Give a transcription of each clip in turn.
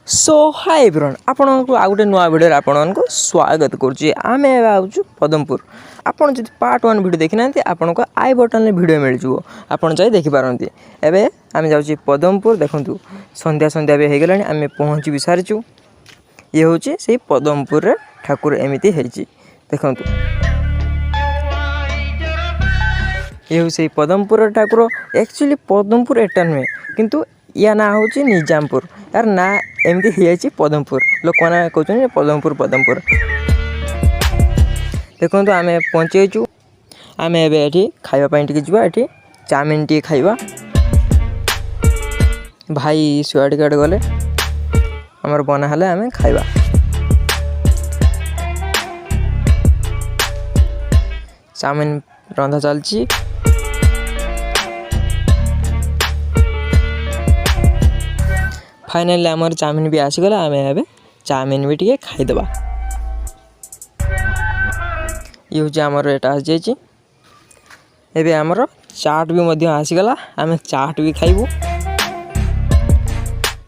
सो hi everyone आपन को आ गोटे नुआ वीडियो आपन को स्वागत करुच्ची आम आउचु पदमपुर। आपन जब पार्ट 1 वीडियो देखि नांती आपन को आई बटन में वीडियो मिल जुओ आपन जाई देखि पारंती। एबे आम जाउची पदमपुर देखंतु संध्या संध्या बे हे गलानी आम पहुंची भी सारिचु। ये होची सेही पदमपुर रे ठाकुर एमिति हेची देखंतु। ये हो सेही पदमपुर ठाकुर एक्चुअली पदमपुर एटा नुहे किंतु या ना होची निजामपुर यार ना एमती ही पदमपुर लोक मैंने कहते पदमपुर पदमपुर। देखो आम पहुँचु आम एटी खावाई टी जा ये चाउमिन टी खाइबा भाई सुआड़ गाड़ गले आमर बना हेले आम खाइबा। चाउमिन रंधा चलची फाइनली आमर चाउमिन भी आसीगला आम ए चाउमिन भी टे खाईदबा। ये हूँ आमर एटा आसी एबे आमर चाट भी आसीगला आम चाट भी खाइबू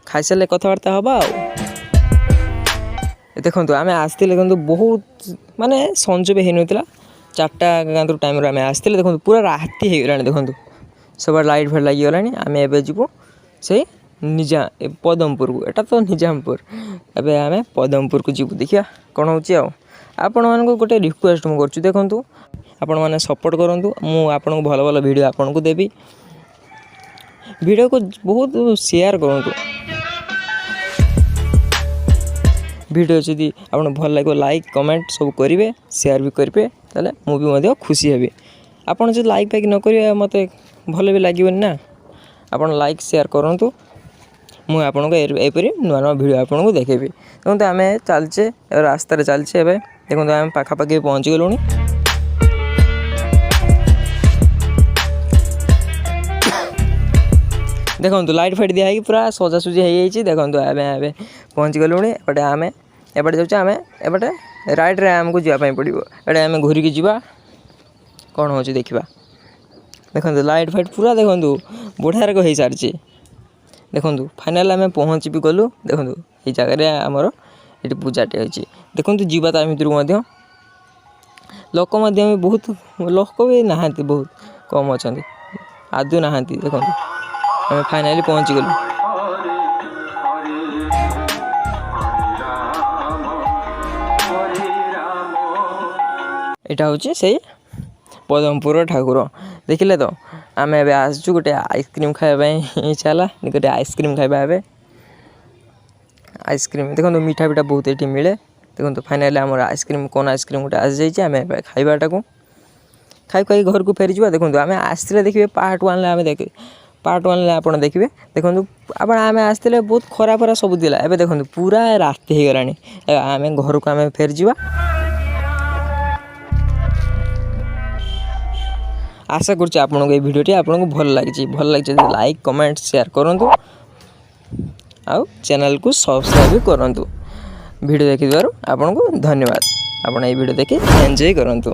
खाई सारे कथबार्ता हवा। देखो आम आसते देखो बहुत माने संज भी होता 4टा टाइम आम आसते देखो पूरा राति होगला देखो सब लाइट फाइट लगिगला आम एबे जीवु से निजा पदमपुर को एटा तो निजामपुर एबे आमे पदमपुर को जीवु देखिया कौन होची आपण मान को गोटे रिक्वेस्ट मु करछु देखंतु आपण माने सपोर्ट करंतु मु आपण को भलो भलो वीडियो आपण को देबी वीडियो को बहुत शेयर करंतु वीडियो जदी आपण भल लागो लाइक कमेंट सब करिवे शेयर भी करिवे ताले मु भी मध्य खुशी हेबी। आपण जे लाइक पैक न करिवे मते भलो भी लागिबन ना आपण लाइक शेयर करंतु मुझे आपको एपरी नुआ नुआ भिड आपको देखेबी। देखो आम चलचे रास्तार चलचे एवं देखो आम पाखापाखि पहुँची गलुणी। देखो लाइट फाइट दिखाई पूरा सजासुजी हो देखो आम ए पहुँची गलुणी एपटे आम एपटे जाऊँ आम एपटे राइट रे आमको जावाई पड़ो एटे आम घूरिकी जा कौन हो देखा। देखो लाइट फाइट पूरा देखो बढ़िया हो सारी देखो फाइनाल आम पहुँची भी गलु। देखो ये जगह आमर ये पूजाटे अच्छी देखो जीवा ता भर लोक बहुत लोक भी नहांती बहुत कम अच्छा आदु नहांती। देखो आम फाइनाली पहुँची गलु। यहाँ हूँ से पदमपुर ठाकुर देखिले तो आम ए आसचु गोटे आइसक्रीम खावाई इच्छा है गोटे आइसक्रीम खाइबा ए आइसक्रीम देखो मीठा बीठा बहुत ये मिले। देखो फाइनाली आम आइसक्रीम कौन आइसक्रीम गोटे आसी जाइए आम खाइबाटा को खाई खाई घर को फेरी जा। देखो आम आसते देखिए पार्ट 1 आम देख पार्ट 1 आप देखिए देखो आप आम आसते बहुत खरा फरा सब दिला एवं देखो पूरा राति हो गला आम घर को आम फेरी जा। आशा करुच्ची आपन को भिडियोटी आपन को भल लगी लाइक कमेंट शेयर करंतु आउ चैनल को सब्सक्राइब भी करंतु। वीडियो देखिबारु आपन को धन्यवाद। आपन ए वीडियो देखि एंजॉय करंतु।